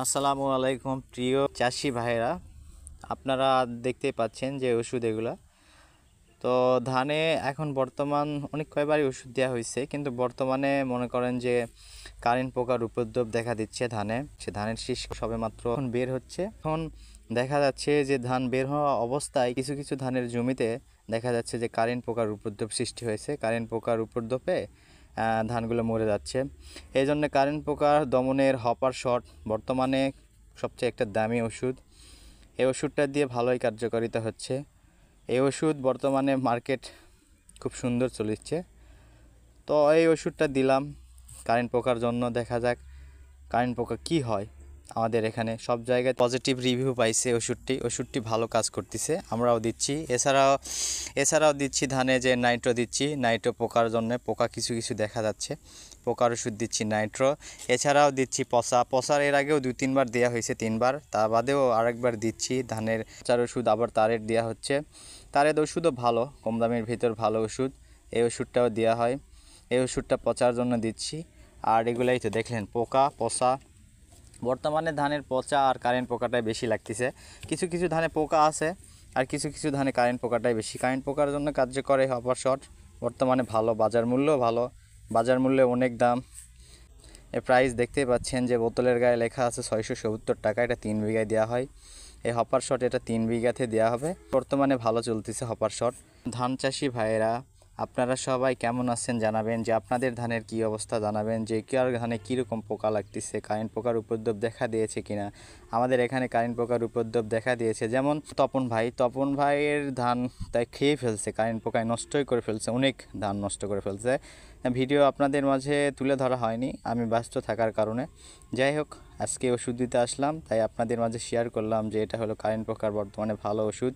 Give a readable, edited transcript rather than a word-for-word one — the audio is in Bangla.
আসসালামু আলাইকুম প্রিয় চাষি ভাইরা, আপনারা দেখতেই পাচ্ছেন যে ওষুধ এগুলা। তো ধানে এখন বর্তমান অনেক কয়বারই ওষুধ দেওয়া হয়েছে, কিন্তু বর্তমানে মনে করেন যে কারেন্ট পোকার উপদ্রব দেখা দিচ্ছে ধানে। সে ধানের শীষ সবেমাত্র এখন বের হচ্ছে। এখন দেখা যাচ্ছে যে ধান বের হওয়া অবস্থায় কিছু কিছু ধানের জমিতে দেখা যাচ্ছে যে কারেন্ট পোকার উপদ্রব সৃষ্টি হয়েছে। কারেন্ট পোকার উপদ্রবে ধানগুলো মরে যাচ্ছে। এই জন্য কারেন্ট পোকা দমনের হপার শট বর্তমানে সবচেয়ে একটা দামি ওষুধ। এই ওষুধটা দিয়ে ভালোই কার্যকারিতা হচ্ছে। এই ওষুধ বর্তমানে মার্কেট খুব সুন্দর চলছে। তো এই ওষুধটা দিলাম কারেন্ট পোকার জন্য। দেখা যাক কারেন্ট পোকা কী হয়। আমাদের এখানে সব জায়গায় পজিটিভ রিভিউ পাইছে ওষুধটি ভালো কাজ করতেছে, আমরাও দিচ্ছি। এছাড়াও দিচ্ছি ধানে যে নাইট্রো দিচ্ছি, নাইট্রো পোকার জন্য। পোকা কিছু কিছু দেখা যাচ্ছে, পোকার ওষুধ দিচ্ছি নাইট্রো। এছাড়াও দিচ্ছি পচার এর আগেও 2-3 বার দেওয়া হয়েছে, 3 বার। তা বাদেও আরেকবার দিচ্ছি ধানের পচার ওষুধ। আবার তারের দেওয়া হচ্ছে। তারের ওষুধও ভালো, কম দামের ভিতর ভালো ওষুধ। এই ওষুধটাও দেওয়া হয়। এই ওষুধটা পচার জন্য দিচ্ছি। আর এগুলাই তো দেখলেন পচা। বর্তমানে ধানের পচা আর কারেন্ট পোকাটাই বেশি লাগতেছে। কিছু কিছু ধানে পোকা আছে, আর কিছু কিছু ধানে কারেন্ট পোকাটাই বেশি। কারেন্ট পোকার জন্য কার্যকর এই হপার শট বর্তমানে ভালো, বাজার মূল্য ভালো। বাজার মূল্যে অনেক দাম। এর প্রাইস দেখতেই পাচ্ছেন যে বোতলের গায়ে লেখা আছে 670 টাকা। এটা 3 বিঘায় দেওয়া হয়। এই হপার শট এটা 3 বিঘাতে দেওয়া হবে। বর্তমানে ভালো চলতেছে হপার শট। ধান চাষি ভাইয়েরা, আপনারা সবাই কেমন আছেন জানাবেন, যে আপনাদের ধানের কি অবস্থা জানাবেন, যে কার ধানে কীরকম পোকা লাগতেছে, কারেন্ট পোকার উপদ্রব দেখা দিয়েছে কিনা। আমাদের এখানে কারেন্ট পোকার উপদ্রব দেখা দিয়েছে। যেমন তপন ভাইয়ের ধান তাই খেয়ে ফেলছে, কারেন্ট পোকায় নষ্টই করে ফেলছে, অনেক ধান নষ্ট করে ফেলছে। ভিডিও আপনাদের মাঝে তুলে ধরা হয়নি আমি ব্যস্ত থাকার কারণে। যাই হোক, আজকে ওষুধ দিতে আসলাম, তাই আপনাদের মাঝে শেয়ার করলাম যে এটা হলো কারেন্ট পোকার বর্তমানে ভালো ওষুধ।